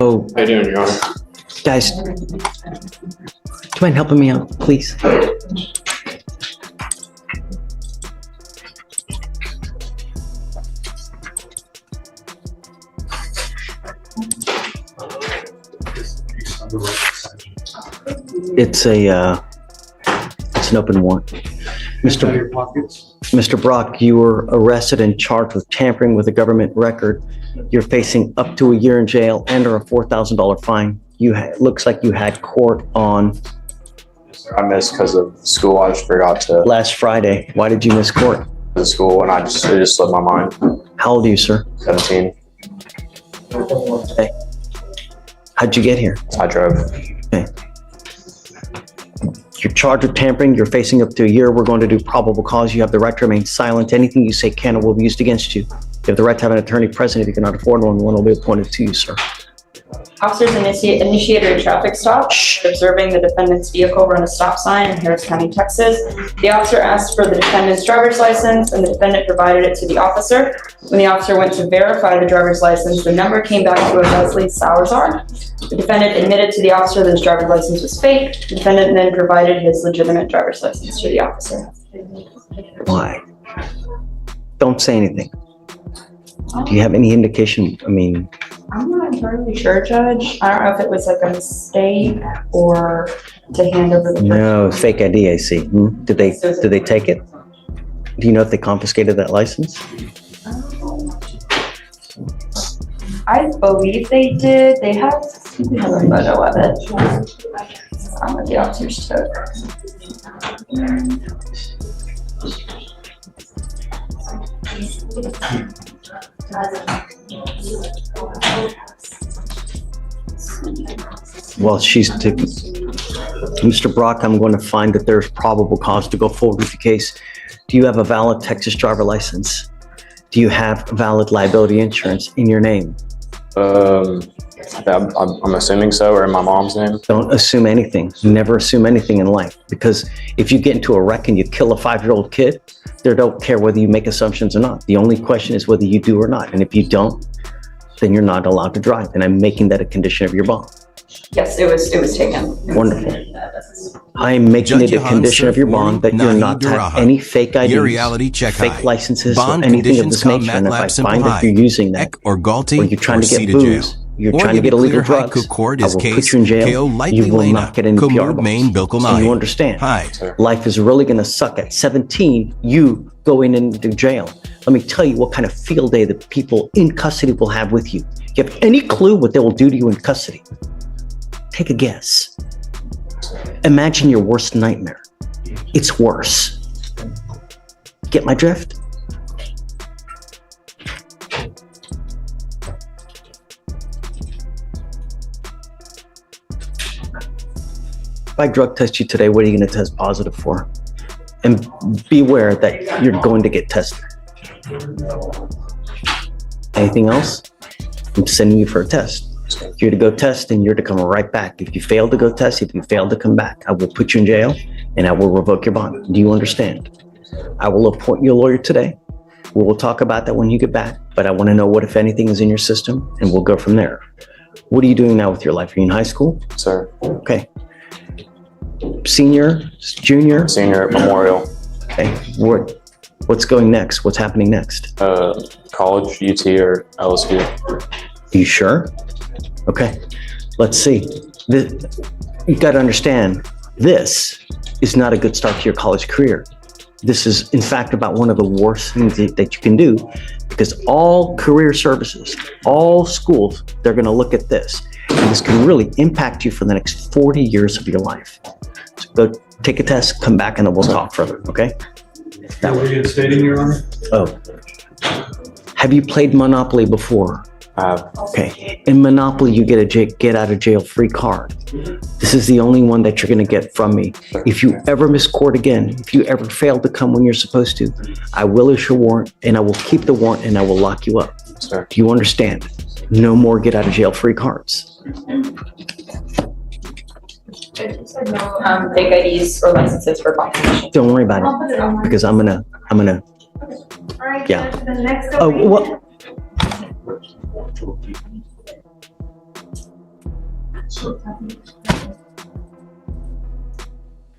Oh, How you doing, Your Honor? guys, do you mind helping me out, please? It's an open warrant. Mr. Brock, you were arrested and charged with tampering with a government record. You're facing up to a year in jail and or a $4,000 fine. Looks like you had court on I missed because of school. I just forgot to last Friday. Why did you miss court? the school, and it just slipped my mind. How old are you, sir? 17. Okay. How'd you get here? I drove. Okay. You're charged with tampering. You're facing up to a year. We're going to do probable cause. You have the right to remain silent. Anything you say can or will be used against you. You have the right to have an attorney present. If you cannot afford one will be appointed to you, sir. Officers initiated a traffic stop, observing the defendant's vehicle run a stop sign in Harris County, Texas. The officer asked for the defendant's driver's license, and the defendant provided it to the officer. When the officer went to verify the driver's license, the number came back to a Leslie Salazar. The defendant admitted to the officer that his driver's license was fake. The defendant then provided his legitimate driver's license to the officer. Why? Don't say anything. Do you have any indication? I mean, I'm not entirely sure, Judge. I don't know if it was like a mistake or to hand over the. no, fake ID, I see. Did they take it? Do you know if they confiscated that license? I believe they did. They have a photo of it. What the officers took. Well, Mr. Brock, I'm going to find that there's probable cause to go forward with the case. Do you have a valid Texas driver license? Do you have valid liability insurance in your name? I'm assuming so, or in my mom's name. Don't assume anything. Never assume anything in life, because if you get into a wreck and you kill a 5-year-old kid, they don't care whether you make assumptions or not. The only question is whether you do or not. And if you don't, then you're not allowed to drive. And I'm making that a condition of your bond. Yes, it was taken. Wonderful. I am making it a condition of your bond that you're not to have any fake IDs, fake licenses, or anything of this nature. And if I find that you're using that, or you're trying to get booze, you're trying to get illegal drugs, I will put you in jail. You will not get any PR balls. So you understand, life is really going to suck. At 17, you going into jail. Let me tell you what kind of field day the people in custody will have with you. You have any clue what they will do to you in custody? Take a guess. Imagine your worst nightmare. It's worse. Get my drift? If I drug test you today, what are you going to test positive for? And beware that you're going to get tested. Anything else? I'm sending you for a test. You're to go test and you're to come right back. If you fail to go test, if you fail to come back, I will put you in jail and I will revoke your bond. Do you understand? I will appoint you a lawyer today. We will talk about that when you get back, but I want to know what, if anything, is in your system, and we'll go from there. What are you doing now with your life? Are you in high school? Sir. Okay. Senior, junior? Senior at Memorial. Okay. What's going next? What's happening next? College, UT, or LSU. You sure? Okay, let's see. You got to understand, this is not a good start to your college career. This is, in fact, about one of the worst things that you can do, because all career services, all schools, they're going to look at this. And this can really impact you for the next 40 years of your life. So go take a test, come back, and then we'll talk further, okay? That were you stating, Your Honor? Oh. Have you played Monopoly before? Okay. In Monopoly, you get a get out of jail free card. This is the only one that you're going to get from me. If you ever miss court again, if you ever fail to come when you're supposed to, I will issue a warrant, and I will keep the warrant, and I will lock you up. Sir. Do you understand? No more get out of jail free cards. No fake IDs or licenses for competition. Don't worry about it, because I'm gonna. Yeah. Oh, what?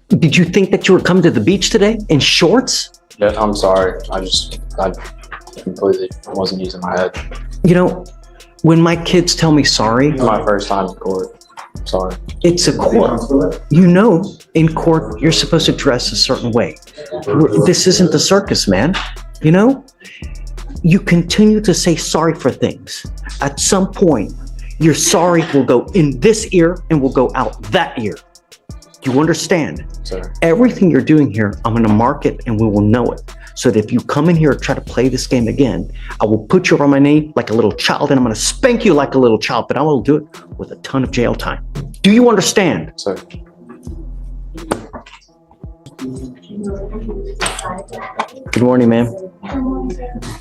Did you think that you were coming to the beach today in shorts? Yeah, I'm sorry. I completely wasn't using my head. You know, when my kids tell me sorry, It's my first time in court. I'm sorry. it's a court. You know, in court, you're supposed to dress a certain way. This isn't the circus, man. You know, you continue to say sorry for things. At some point, your sorry will go in this ear and will go out that ear. Do you understand? Sir. Everything you're doing here, I'm going to mark it and we will know it. So that if you come in here and try to play this game again, I will put you on my knee like a little child and I'm going to spank you like a little child, but I will do it with a ton of jail time. Do you understand? Sir. Good morning, ma'am.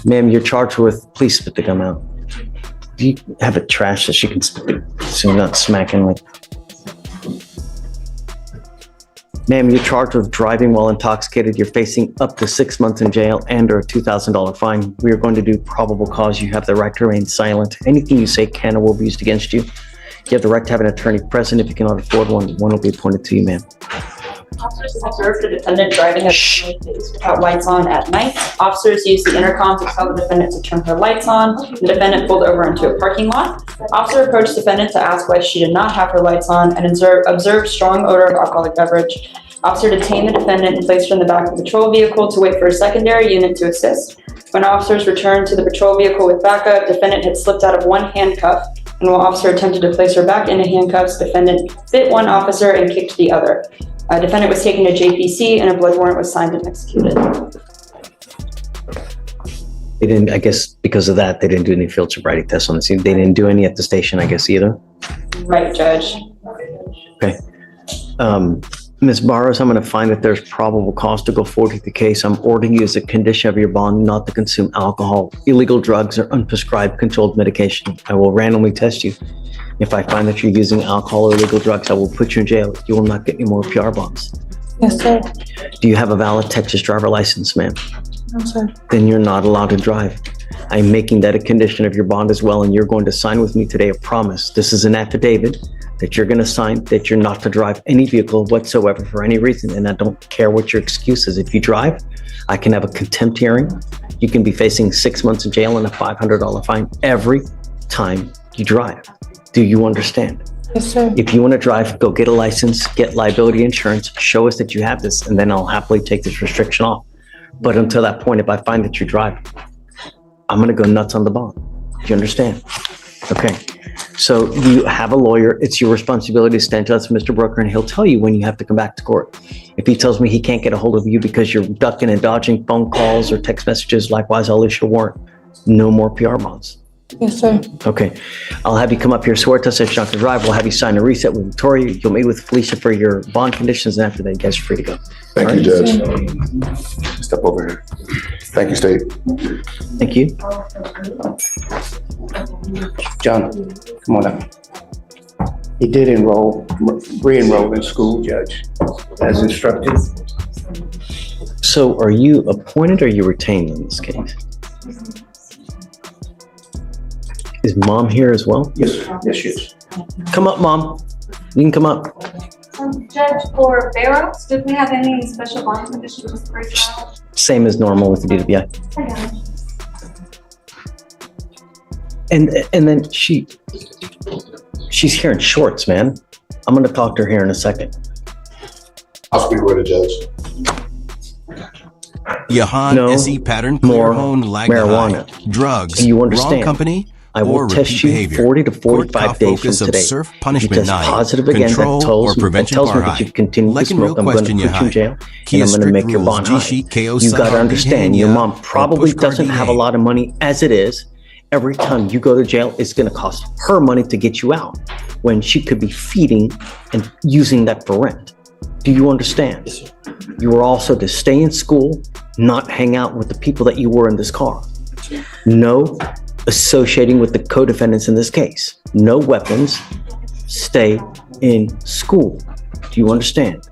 Ma'am, you're charged with, please spit the gum out. Do you have a trash that she can spit it so you're not smacking like? Ma'am, you're charged with driving while intoxicated. You're facing up to 6 months in jail and or a $2,000 fine. We are going to do probable cause. You have the right to remain silent. Anything you say can or will be used against you. You have the right to have an attorney present. If you cannot afford one, one will be appointed to you, ma'am. Officers observed the defendant driving a without lights on at night. Officers used the intercom to tell the defendant to turn her lights on. The defendant pulled over into a parking lot. Officer approached the defendant to ask why she did not have her lights on and observed strong odor of alcoholic beverage. Officer detained the defendant and placed her in the back of the patrol vehicle to wait for a secondary unit to assist. When officers returned to the patrol vehicle with backup, defendant had slipped out of one handcuff, and while officer attempted to place her back into handcuffs, defendant bit one officer and kicked the other. Defendant was taken to JPC and a blood warrant was signed and executed. They didn't, I guess because of that, they didn't do any field sobriety tests on the scene. They didn't do any at the station, I guess, either. Right, Judge. Okay. Ms. Barros, I'm going to find that there's probable cause to go forward with the case. I'm ordering you as a condition of your bond not to consume alcohol, illegal drugs, or unprescribed controlled medication. I will randomly test you. If I find that you're using alcohol or illegal drugs, I will put you in jail. You will not get any more PR bonds. Yes, sir. Do you have a valid Texas driver license, ma'am? No, sir. Then you're not allowed to drive. I'm making that a condition of your bond as well, and you're going to sign with me today a promise. This is an affidavit that you're going to sign that you're not to drive any vehicle whatsoever for any reason, and I don't care what your excuse is. If you drive, I can have a contempt hearing. You can be facing 6 months in jail and a $500 fine every time you drive. Do you understand? Yes, sir. If you want to drive, go get a license, get liability insurance, show us that you have this, and then I'll happily take this restriction off. But until that point, if I find that you drive, I'm going to go nuts on the bond. Do you understand? Okay. So you have a lawyer. It's your responsibility to stand to us, Mr. Brooker, and he'll tell you when you have to come back to court. If he tells me he can't get a hold of you because you're ducking and dodging phone calls or text messages, likewise, I'll issue a warrant. No more PR bonds. Yes, sir. Okay. I'll have you come up here, swear to us that you're not to drive. We'll have you sign a reset with Victoria. You'll meet with Felicia for your bond conditions, and after that, you guys are free to go. Thank you, Judge. Step over here. Thank you, State. Thank you. John, come on up. He did re-enroll in school, Judge, as instructed. So are you appointed or are you retained in this case? Is Mom here as well? Yes, yes. Come up, Mom. You can come up. Judge, for Barrows, did we have any special bond conditions for trial? Same as normal with the DWI. And then she's here in shorts, man. I'm going to talk to her here in a second. I'll speak with the judge. Yahan No SE pattern more Clearhone marijuana. Laghai. Drugs. Do you understand? Wrong company. I will or test repeat you behavior. 40 to 45 Court days from focus of today. surf You punishment test 9. positive again, Control that or tells me prevention that Parhai. you continue to Like and smoke. real I'm going to question put you in jail, Kia and I'm going to strict make your rules, bond high. G-sheet, KO You got to Sahar understand, Behania, your mom or probably Pushkar doesn't have a DA. lot of money as it is. Every time you go to jail, it's going to cost her money to get you out when she could be feeding and using that for rent. Do you understand? Yes, sir. You are also to stay in school, not hang out with the people that you were in this car. No associating with the co-defendants in this case. No weapons. Stay in school. Do you understand?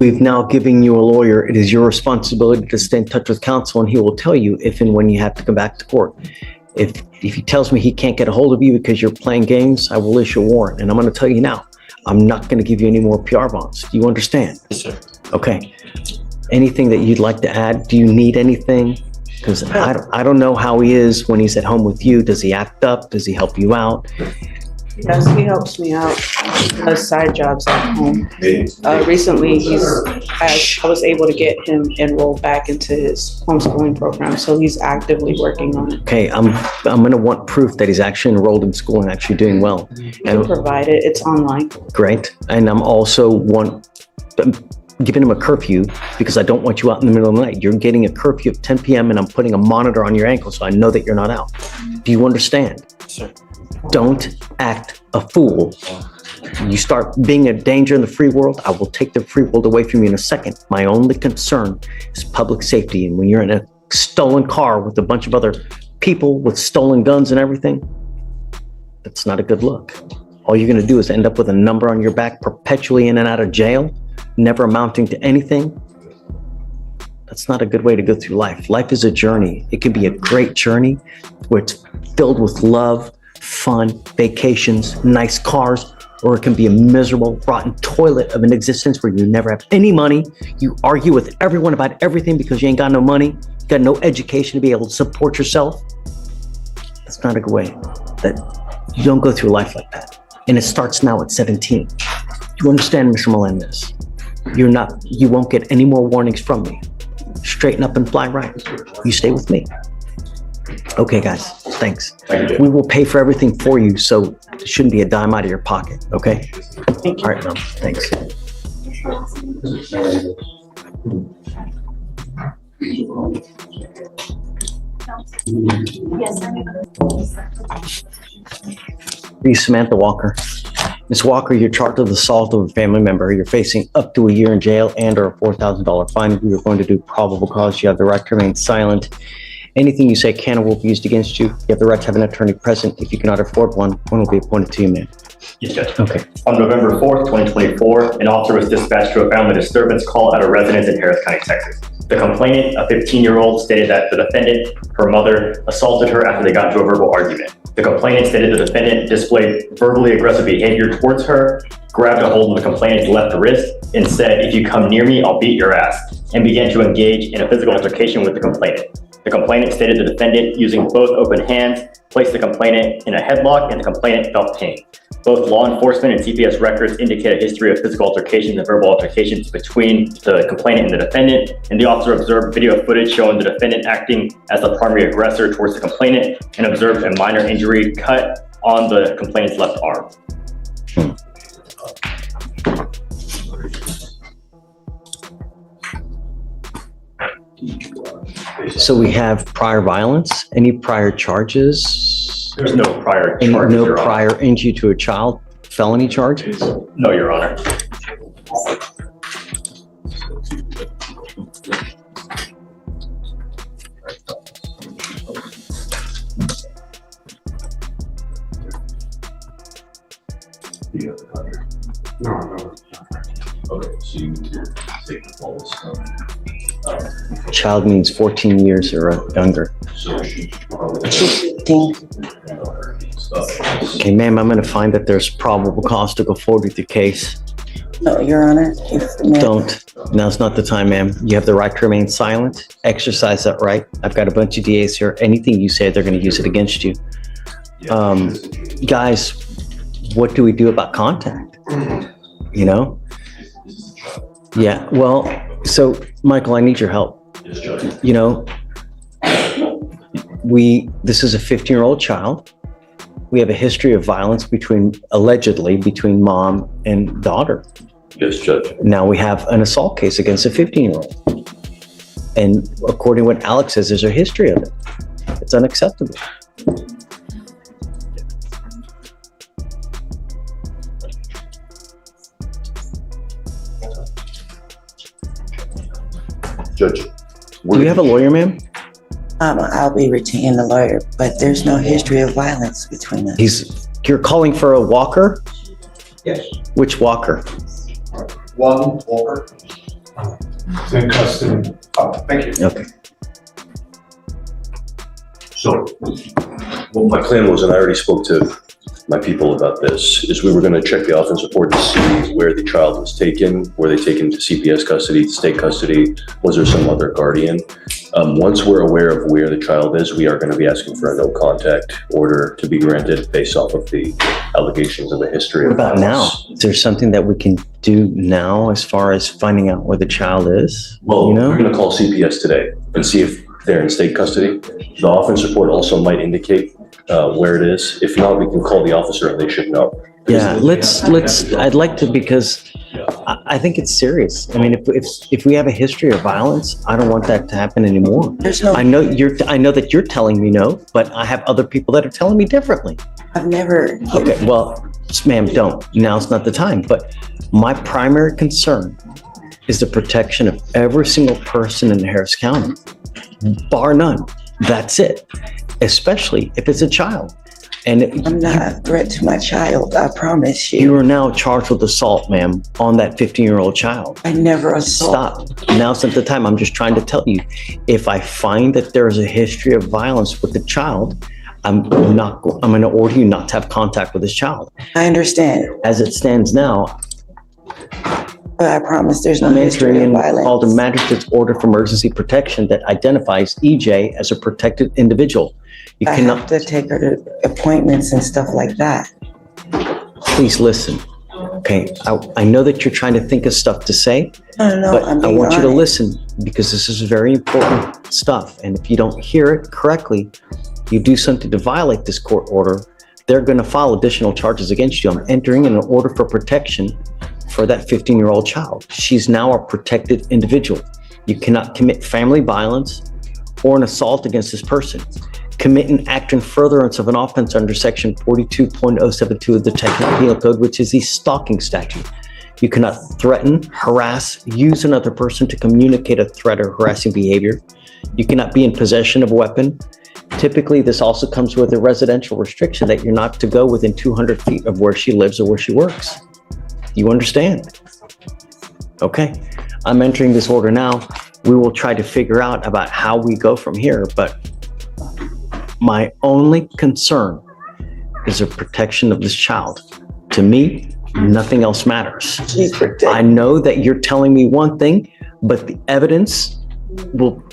We've now given you a lawyer. It is your responsibility to stay in touch with counsel, and he will tell you if and when you have to come back to court. If he tells me he can't get a hold of you because you're playing games, I will issue a warrant. And I'm going to tell you now, I'm not going to give you any more PR bonds. Do you understand? Yes, sir. Okay. Anything that you'd like to add? Do you need anything? Because I don't know how he is when he's at home with you. Does he act up? Does he help you out? Yes, he helps me out. He does side jobs at home. Recently, I was able to get him enrolled back into his homeschooling program, so he's actively working on it. Okay, I'm going to want proof that he's actually enrolled in school and actually doing well. He can provide it. It's online. Great. And I'm also giving him a curfew because I don't want you out in the middle of the night. You're getting a curfew at 10 p.m. and I'm putting a monitor on your ankle so I know that you're not out. Do you understand? Sir. Don't act a fool. You start being a danger in the free world, I will take the free world away from you in a second. My only concern is public safety. And when you're in a stolen car with a bunch of other people with stolen guns and everything, that's not a good look. All you're going to do is end up with a number on your back, perpetually in and out of jail, never amounting to anything. That's not a good way to go through life. Life is a journey. It can be a great journey where it's filled with love, fun, vacations, nice cars, or it can be a miserable, rotten toilet of an existence where you never have any money. You argue with everyone about everything because you ain't got no money, you got no education to be able to support yourself. That's not a good way. That you don't go through life like that. And it starts now at 17. You understand, Mr. Melendez? You won't get any more warnings from me. Straighten up and fly right. You stay with me. Okay, guys, thanks. Thank you. We will pay for everything for you, so it shouldn't be a dime out of your pocket, okay? All right, Mom, thanks. Be Samantha Walker. Ms. Walker, you're charged with assault of a family member. You're facing up to a year in jail and or a $4,000 fine. We are going to do probable cause. You have the right to remain silent. Anything you say can or will be used against you. You have the right to have an attorney present. If you cannot afford one will be appointed to you, ma'am. Yes, Judge. Okay. On November 4th, 2024, an officer was dispatched to a family disturbance call at a residence in Harris County, Texas. The complainant, a 15-year-old, stated that the defendant, her mother, assaulted her after they got into a verbal argument. The complainant stated the defendant displayed verbally aggressive behavior towards her, grabbed a hold of the complainant's left wrist, and said, "If you come near me, I'll beat your ass," and began to engage in a physical altercation with the complainant. The complainant stated the defendant, using both open hands, placed the complainant in a headlock and the complainant felt pain. Both law enforcement and CPS records indicate a history of physical altercations and verbal altercations between the complainant and the defendant, and the officer observed video footage showing the defendant acting as the primary aggressor towards the complainant and observed a minor injury cut on the complainant's left arm. So we have prior violence, any prior charges? There's no prior Any, charges, no Your Honor. prior injury to a child, felony charges? No, Your Honor. Child means 14 years or younger. Okay, ma'am, I'm going to find that there's probable cause to go forward with your case. No, Your Honor. Don't. Now's not the time, ma'am. You have the right to remain silent. Exercise that right. I've got a bunch of DAs here. Anything you say, they're going to use it against you. Guys, what do we do about contact? You know? Yeah, well, so Michael, I need your help. You know, this is a 15-year-old child. We have a history of violence allegedly between mom and daughter. Yes, Judge. Now we have an assault case against a 15-year-old. And according to what Alex says, there's a history of it. It's unacceptable. Judge. Do you have a lawyer, ma'am? I'll be retaining the lawyer, but there's no history of violence between us. You're calling for a walker? Yes. Which walker? Walker. It's in custody. Thank you. Okay. So, what my plan was, and I already spoke to my people about this, is we were gonna check the offense report to see where the child was taken. Were they taken to CPS custody, state custody? Was there some other guardian? Once we're aware of where the child is, we are gonna be asking for a no contact order to be granted based off of the allegations of a history What of about now? violence. Is there something that we can do now as far as finding out where the child is? Well, You know? we're gonna call CPS today and see if they're in state custody. The offense report also might indicate where it is. If not, we can call the officer and they should know. Yeah, I'd like to, because I think it's serious. I mean, if we have a history of violence, I don't want that to happen anymore. There's no, I know that you're telling me no, but I have other people that are telling me differently. I've never. Okay, well, ma'am, don't. Now's not the time. But my primary concern is the protection of every single person in Harris County, bar none. That's it. Especially if it's a child. And I'm not a threat to my child, I promise you you. are now charged with assault, ma'am, on that 15-year-old child. I never assault. Stop. Now's not the time. I'm just trying to tell you, if I find that there is a history of violence with the child, I'm going to order you not to have contact with this child. I understand, As it stands now, but I promise there's no I'm entering history of in called a violence. magistrate's order for emergency protection that identifies EJ as a protected individual. You I cannot, have to take her to appointments and stuff like that. please listen. Okay, I know that you're trying to think of stuff to say, No, but I'm I being want you to honest. listen because this is very important stuff. And if you don't hear it correctly, you do something to violate this court order, they're going to file additional charges against you. I'm entering in an order for protection for that 15-year-old child. She's now a protected individual. You cannot commit family violence or an assault against this person. Commit an act in furtherance of an offense under section 42.072 of the Texas Penal Code, which is the stalking statute. You cannot threaten, harass, use another person to communicate a threat or harassing behavior. You cannot be in possession of a weapon. Typically, this also comes with a residential restriction that you're not to go within 200 feet of where she lives or where she works. You understand? Okay, I'm entering this order now. We will try to figure out about how we go from here, but my only concern is the protection of this child. To me, nothing else matters. She's protected. I know that you're telling me one thing, but the evidence will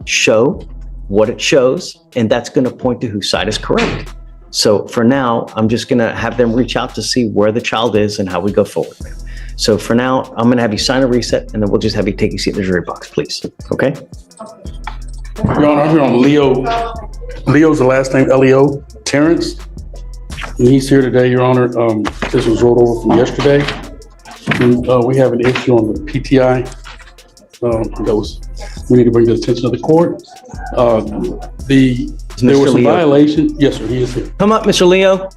show what it shows, and that's going to point to whose side is correct. So for now, I'm just going to have them reach out to see where the child is and how we go forward. So for now, I'm going to have you sign a reset, and then we'll just have you take a seat in the jury box, please. Okay? Your Honor, I'm here on Leo. Leo's the last name, Leo Terrence. And he's here today, Your Honor. This was rolled over from yesterday. And we have an issue on the PTI. We need to bring to the attention of the court. There was Mr. some Leo. violation. Yes, sir, he is here. Come up, Mr. Leo.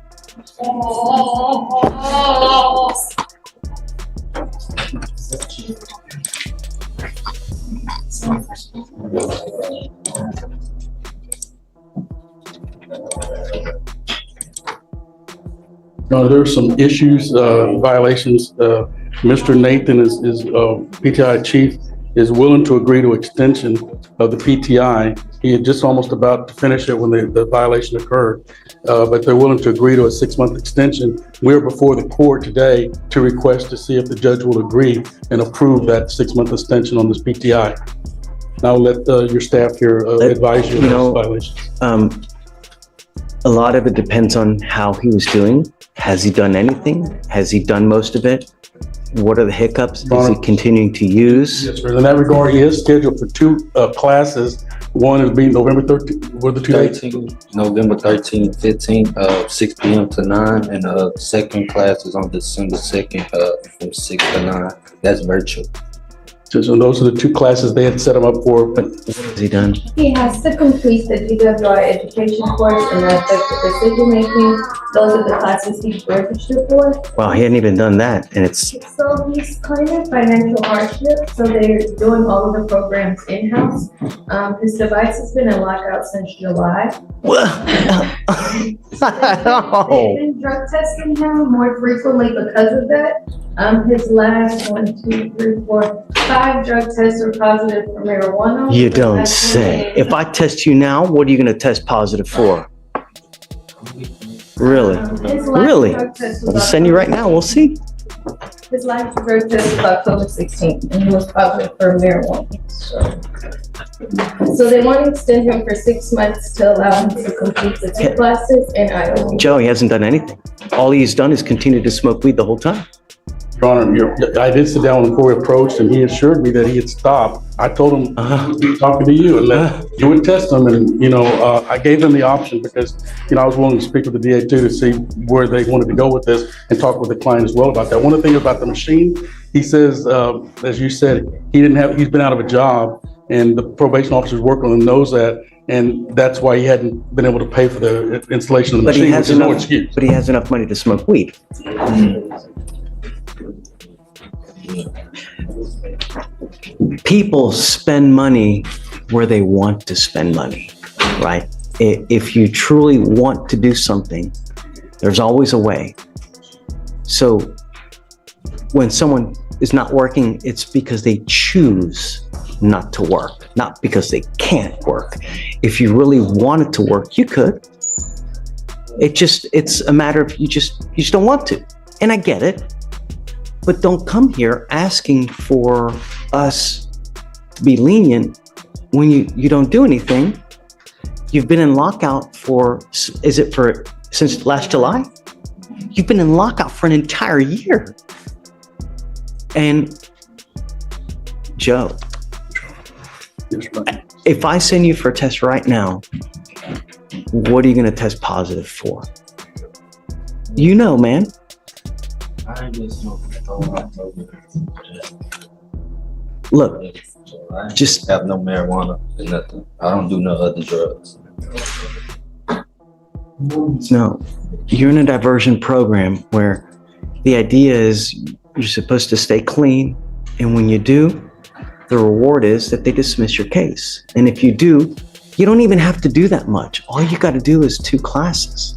There's some issues, violations. Mr. Nathan is PTI chief, is willing to agree to extension of the PTI. He had just almost about to finish it when the violation occurred, but they're willing to agree to a 6-month extension. We're before the court today to request to see if the judge will agree and approve that 6-month extension on this PTI. Now let your staff here advise you on this violation. A lot of it depends on how he was doing. Has he done anything? Has he done most of it? What are the hiccups? Is he continuing to use? Yes, sir. In that regard, he is scheduled for 2 classes. One is being November 13th. What are the 2 dates? November 13th, 15th, 6 p.m. to 9, and second class is on December 2nd, from 6 to 9. That's virtual. So those are the 2 classes they had set him up for. What has he done? He has to complete the DWI education course and the decision making. Those are the classes he's registered for. Wow, he hadn't even done that, and it's So he's claiming financial hardship, so they're doing all of the programs in-house. His device has been in lockout since July. They've been drug testing him more frequently because of that. His last 5 5 drug tests were positive for marijuana. You don't That's say. when If I test you now, what are you gonna test positive for? Really? his last Really? drug test I'll was send you right now, we'll see. His last drug test was October 16th, and he was positive for marijuana. So they want to extend him for 6 months to allow him to complete the 2 classes in Iowa. Joe, he hasn't done anything. All he's done is continue to smoke weed the whole time. Your Honor, I did sit down when Corey approached and he assured me that he had stopped. I told him, I'd be talking to you and that you would test him. And, I gave them the option because, I was willing to speak with the DA too to see where they wanted to go with this and talk with the client as well about that. One of the things about the machine, he says, as you said, he's been out of a job and the probation officer's working on him knows that. And that's why he hadn't been able to pay for the installation of the machine, which is no excuse. But he has enough money to smoke weed. People spend money where they want to spend money, right? If you truly want to do something, there's always a way. So when someone is not working, it's because they choose not to work, not because they can't work. If you really wanted to work, you could. It's a matter of you just don't want to. And I get it. But don't come here asking for us to be lenient when you don't do anything. You've been in lockout since last July? You've been in lockout for an entire year. And Joe, if I send you for a test right now, what are you gonna test positive for? Man. I just Look, just have no marijuana and nothing. I don't do no other drugs. No, you're in a diversion program where the idea is you're supposed to stay clean. And when you do, the reward is that they dismiss your case. And if you do, you don't even have to do that much. All you got to do is 2 classes,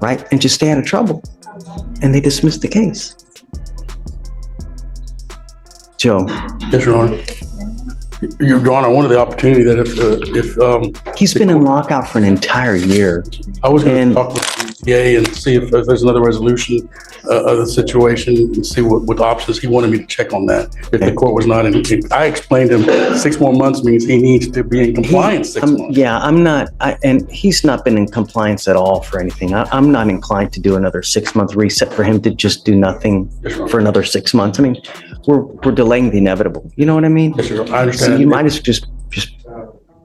right? And just stay out of trouble. And they dismiss the case. Joe. Yes, Your Honor. Your Honor, I wanted the opportunity that if he's been in lockout for an entire year. I was going to talk with the DA and see if there's another resolution of the situation and see what options. He wanted me to check on that if the court was not in. I explained to him 6 more months means he needs to be in compliance 6 months. Yeah, I'm not, and he's not been in compliance at all for anything. I'm not inclined to do another 6-month reset for him to just do nothing for another 6 months. I mean, we're delaying the inevitable. You know what I mean? Yes, sir. I understand. So you might as well just.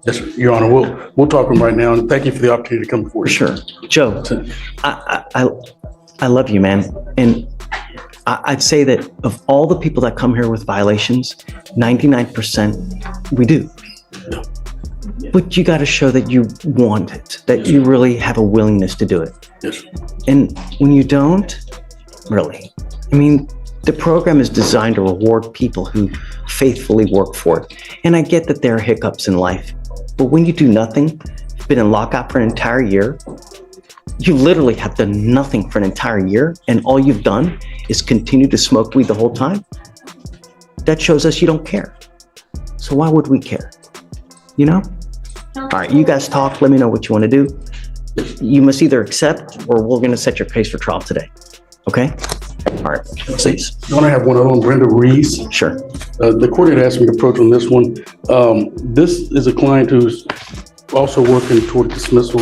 Yes, sir. Your Honor, we'll talk to him right now, and thank you for the opportunity to come before you. Sure, Joe. I love you, man, and I'd say that of all the people that come here with violations, 99% we do. But you got to show that you want it, that you really have a willingness to do it. Yes. And when you don't, really, I mean, the program is designed to reward people who faithfully work for it. And I get that there are hiccups in life, but when you do nothing, you've been in lockout for an entire year, you literally have done nothing for an entire year, and all you've done is continue to smoke weed the whole time. That shows us you don't care. So why would we care? All right, you guys talk. Let me know what you want to do. You must either accept or we're going to set your case for trial today. Okay? All right, please. I want to have one other one, Brenda Reese. Sure. The court had asked me to approach on this one. This is a client who's also working toward dismissal.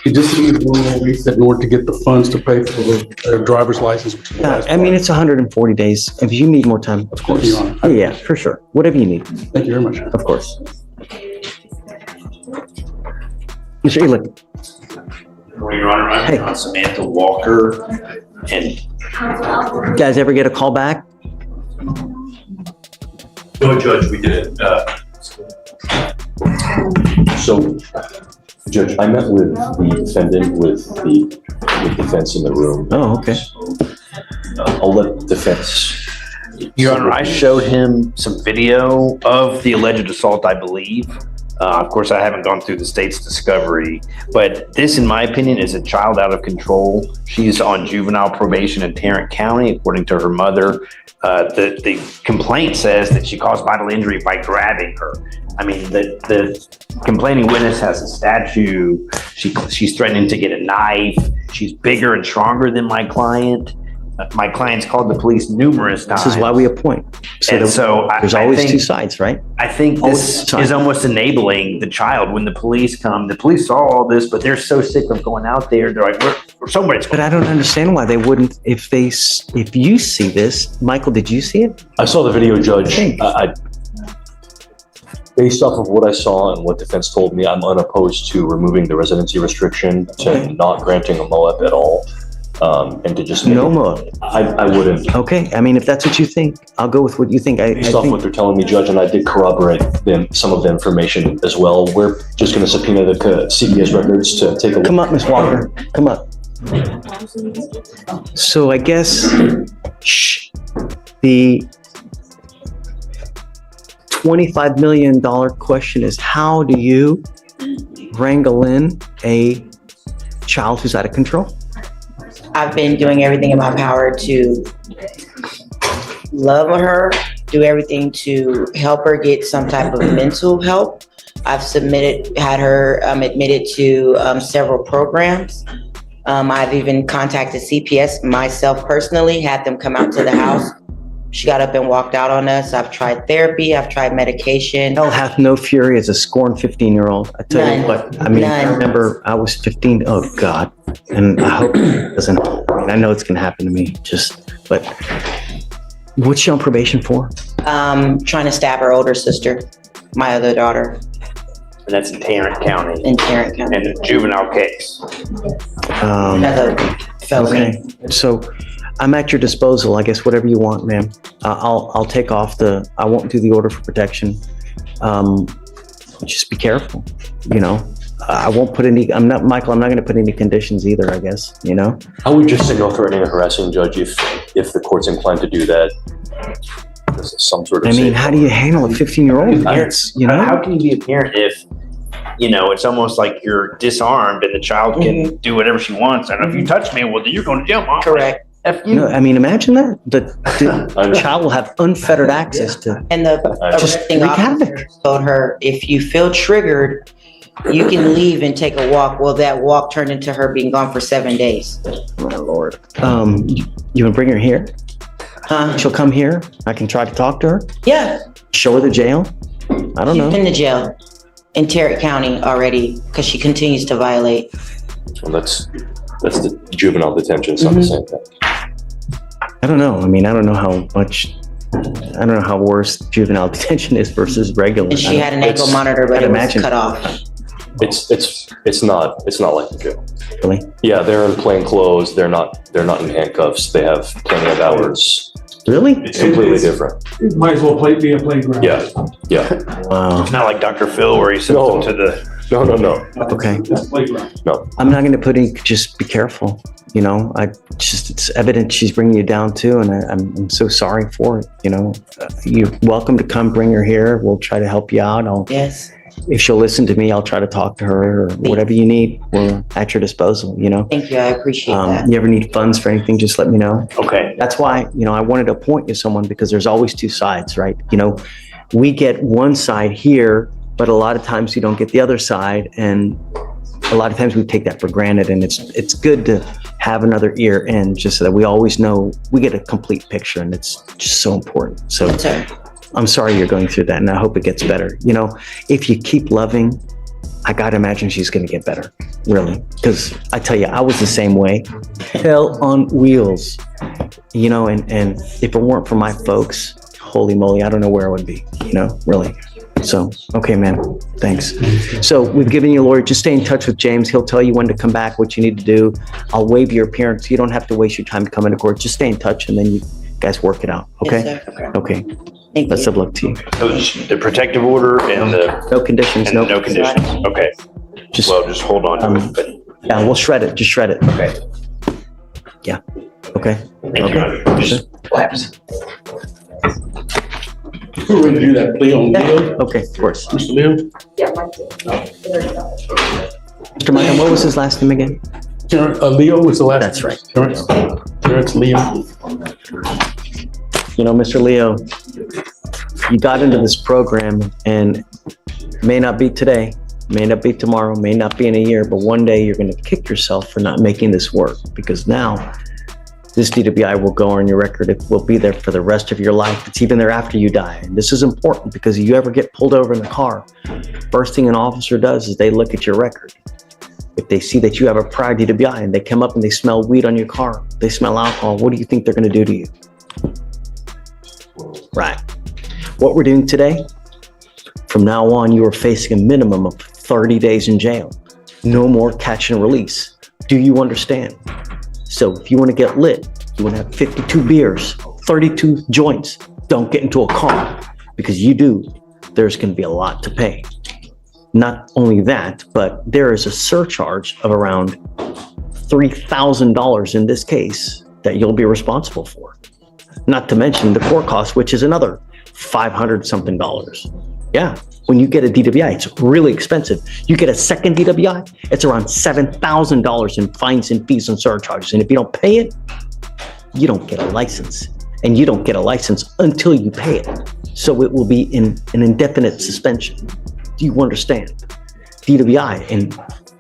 He just needs one more reset in order to get the funds to pay for their driver's license. Which is the last I mean, it's 140 days. If you need more time, of course. Thank you, Your Yeah, for sure. Whatever you need. Thank you very much. Of course. Mr. Elick. Your Honor, I'm on Samantha Walker, and You guys ever get a call back? no, Judge, we did. So, Judge, I met with the defendant with the defense in the room. Oh, okay. I'll let defense. Your Honor, I showed him some video of the alleged assault, I believe. Of course, I haven't gone through the state's discovery, but this, in my opinion, is a child out of control. She's on juvenile probation in Tarrant County, according to her mother. The complaint says that she caused bodily injury by grabbing her. I mean, the complaining witness has a statue. She's threatening to get a knife. She's bigger and stronger than my client. My client's called the police numerous times. This is why we appoint. There's always two sides, right? I think this is almost enabling the child. When the police come, the police saw all this, but they're so sick of going out there. They're like, we're somebody's. But I don't understand why they wouldn't. If you see this, Michael, did you see it? I saw the video, Judge. Based off of what I saw and what defense told me, I'm unopposed to removing the residency restriction, to not granting a MOAP at all, and to just No MOAP. I wouldn't. Okay, I mean, if that's what you think, I'll go with what you think. Based off what they're telling me, Judge, and I did corroborate some of the information as well. We're just going to subpoena the CPS records to take a look. Come up, Ms. Walker. Come up. So I guess the $25 million question is, how do you wrangle in a child who's out of control? I've been doing everything in my power to love her, do everything to help her get some type of mental help. I've had her admitted to several programs. I've even contacted CPS myself personally, had them come out to the house. She got up and walked out on us. I've tried therapy. I've tried medication. Hell hath no fury as a scorned 15-year-old. I tell you what, I mean, I remember I was 15. Oh God. And I hope it doesn't, I know it's going to happen to me, but what's she on probation for? Trying to stab her older sister, my other daughter. And that's in Tarrant County. In Tarrant County. And a juvenile case. Another felony. Okay, so I'm at your disposal. I guess whatever you want, ma'am. I'll take off I won't do the order for protection. Just be careful, I won't put I'm not going to put any conditions either, I guess, I would just say no threatening or harassing, Judge, if the court's inclined to do that. This is some sort of. I mean, how do you handle a 15-year-old? How can you be a parent if, it's almost like you're disarmed and the child can do whatever she wants. And if you touch me, well, then you're going to jail, Mom. Correct. No, I mean, imagine that. The child will have unfettered access to. And the arresting officer told her, if you feel triggered, you can leave and take a walk. Well, that walk turned into her being gone for 7 days. My Lord. You want to bring her here? She'll come here. I can try to talk to her. Yeah. Show her the jail. I don't know. She's in the jail in Tarrant County already because she continues to violate. Well, that's the juvenile detention. It's not the same thing. I don't know. I mean, I don't know how worse juvenile detention is versus regular. And she had an ankle monitor, but it was cut off. It's not like the jail. Really? Yeah, they're in plain clothes. They're not in handcuffs. They have plenty of hours. Really? It's completely different. It might as well be a playground. Yeah. Wow. It's not like Dr. Phil where he sends them to the. No. Okay. It's a playground. No. I'm not going to put any. Just be careful. It's evident she's bringing you down too, and I'm so sorry for it. You're welcome to come. Bring her here. We'll try to help you out. Yes. If she'll listen to me, I'll try to talk to her, or whatever you need. We're at your disposal. Thank you. I appreciate that. You ever need funds for anything, just let me know. Okay. That's why, I wanted to appoint you someone, because there's always two sides, right? We get one side here, but a lot of times you don't get the other side. And a lot of times we take that for granted, and it's good to have another ear in, just so that we always know we get a complete picture, and it's just so important. So I'm sorry you're going through that, and I hope it gets better. If you keep loving, I gotta imagine she's gonna get better, really. Because I tell you, I was the same way. Hell on wheels, and if it weren't for my folks, holy moly, I don't know where I would be, really. So, okay, man, thanks. So we've given you a lawyer. Just stay in touch with James. He'll tell you when to come back, what you need to do. I'll waive your appearance. You don't have to waste your time to come into court. Just stay in touch, and then you guys work it out, okay? Yes, sir. Okay. Best of luck to you. So the protective order and the. No conditions, And no conditions. Okay. Just hold on to it. But Yeah, we'll shred it. Just shred it. okay. Yeah. Okay. Thank you. Okay. Just collapse. We're ready to do that plea on Leo. Okay, of course. Mr. Leo? Yeah, Mike did. Mr. Michael, what was his last name again? Leo was the last. That's right. Terrence Leo. You know, Mr. Leo, you got into this program and may not be today, may not be tomorrow, may not be in a year, but one day you're going to kick yourself for not making this work, because now this DWI will go on your record. It will be there for the rest of your life. It's even there after you die. And this is important because if you ever get pulled over in the car, first thing an officer does is they look at your record. If they see that you have a prior DWI and they come up and they smell weed on your car, they smell alcohol, what do you think they're going to do to you? Right. What we're doing today, from now on, you are facing a minimum of 30 days in jail. No more catch and release. Do you understand? So if you want to get lit, you want to have 52 beers, 32 joints, don't get into a car, because you do, there's going to be a lot to pay. Not only that, but there is a surcharge of around $3,000 in this case that you'll be responsible for. Not to mention the court cost, which is another $500 something. Yeah, when you get a DWI, it's really expensive. You get a second DWI, it's around $7,000 in fines and fees and surcharges. And if you don't pay it, you don't get a license. And you don't get a license until you pay it. So it will be in an indefinite suspension. Do you understand? DWI in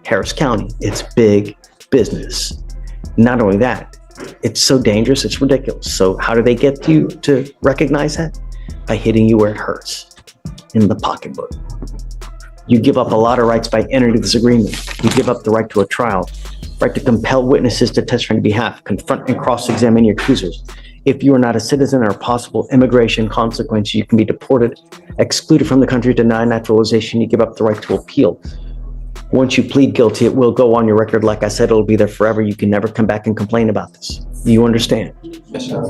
Harris County, it's big business. Not only that, it's so dangerous, it's ridiculous. So how do they get you to recognize that? By hitting you where it hurts, in the pocketbook. You give up a lot of rights by entering this agreement. You give up the right to a trial, right to compel witnesses to testify on your behalf, confront and cross-examine your accusers. If you are not a citizen or possible immigration consequence, you can be deported, excluded from the country, denied naturalization. You give up the right to appeal. Once you plead guilty, it will go on your record. Like I said, it'll be there forever. You can never come back and complain about this. Do you understand? Yes, sir.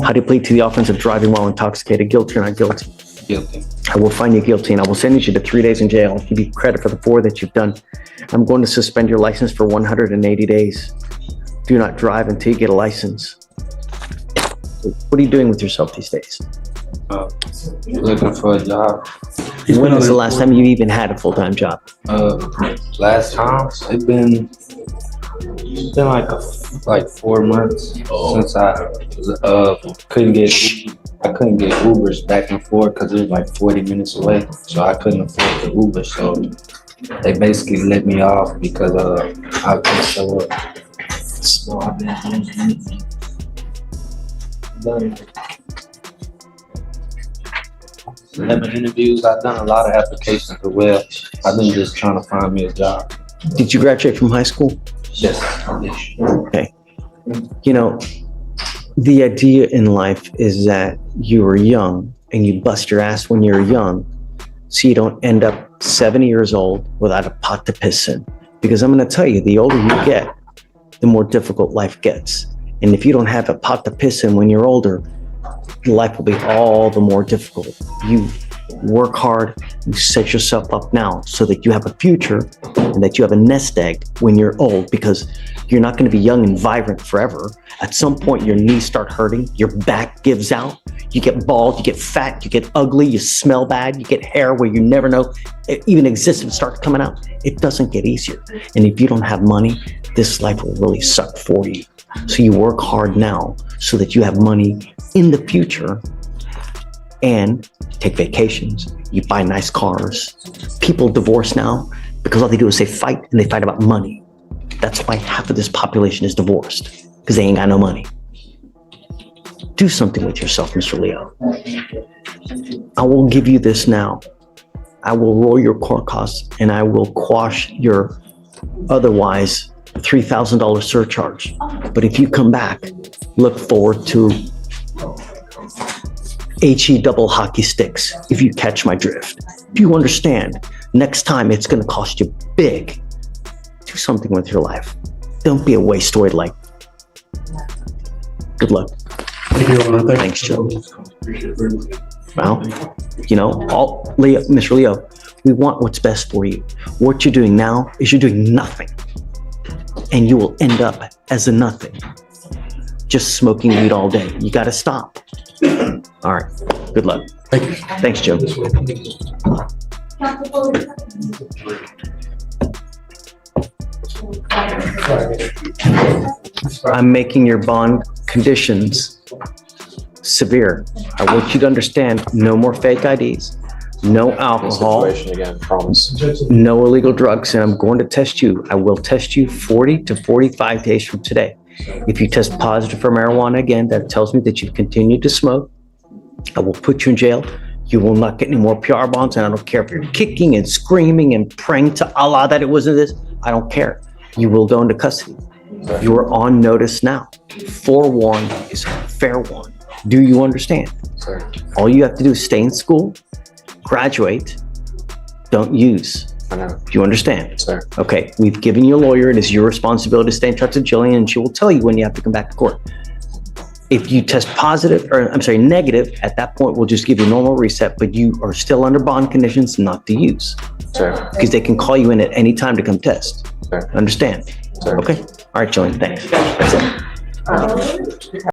How do you plead to the offense of driving while intoxicated? Guilty or not guilty? Guilty. I will find you guilty and I will sentence you to 3 days in jail. I'll give you credit for the 4 that you've done. I'm going to suspend your license for 180 days. Do not drive until you get a license. What are you doing with yourself these days? Looking for a job. When was the last time you even had a full-time job? Last time it's been like 4 months since I couldn't get Ubers back and forth because it was like 40 minutes away, so I couldn't afford the Uber. So they basically let me off because I couldn't show up. So I've been done 11 interviews. I've done a lot of applications as well. I've been just trying to find me a job. Did you graduate from high school? Yes. Okay. You know, the idea in life is that you were young and you bust your ass when you're young so you don't end up 70 years old without a pot to piss in. Because I'm going to tell you, the older you get, the more difficult life gets. And if you don't have a pot to piss in when you're older, life will be all the more difficult. You work hard, you set yourself up now so that you have a future and that you have a nest egg when you're old, because you're not going to be young and vibrant forever. At some point, your knees start hurting, your back gives out, you get bald, you get fat, you get ugly, you smell bad, you get hair where you never know it even exists and starts coming out. It doesn't get easier. And if you don't have money, this life will really suck for you. So you work hard now so that you have money in the future and take vacations. You buy nice cars. People divorce now because all they do is they fight, and they fight about money. That's why half of this population is divorced, because they ain't got no money. Do something with yourself, Mr. Leo. I will give you this now. I will roll your court costs and I will quash your otherwise $3,000 surcharge. But if you come back, look forward to HE double hockey sticks, if you catch my drift. If you understand, next time it's going to cost you big. Do something with your life. Don't be a wasteoid like. Good luck. Thank you, Your Honor. Thanks, Joe. Well, you know, Mr. Leo, we want what's best for you. What you're doing now is you're doing nothing. And you will end up as a nothing. Just smoking weed all day. You got to stop. All right, good luck. Thank you. Thanks, Jim. Council Foley? I'm making your bond conditions severe. I want you to understand, no more fake IDs, no alcohol, Situation again, promise. no illegal drugs, and I'm going to test you. I will test you 40 to 45 days from today. If you test positive for marijuana again, that tells me that you've continued to smoke. I will put you in jail. You will not get any more PR bonds, and I don't care if you're kicking and screaming and praying to Allah that it wasn't this. I don't care. You will go into custody. You are on notice now. Forewarned is fair warned. Do you understand? Sir. All you have to do is stay in school, graduate, don't use. I know. Do you understand? Sir. Okay, we've given you a lawyer. It is your responsibility to stay in touch with Jillian, and she will tell you when you have to come back to court. If you test positive, or I'm sorry, negative, at that point, we'll just give you a normal reset, but you are still under bond conditions not to use. Sir. Because they can call you in at any time to come test. Sir. Understand? Sir. Okay? All right, Jillian, thanks. That's it.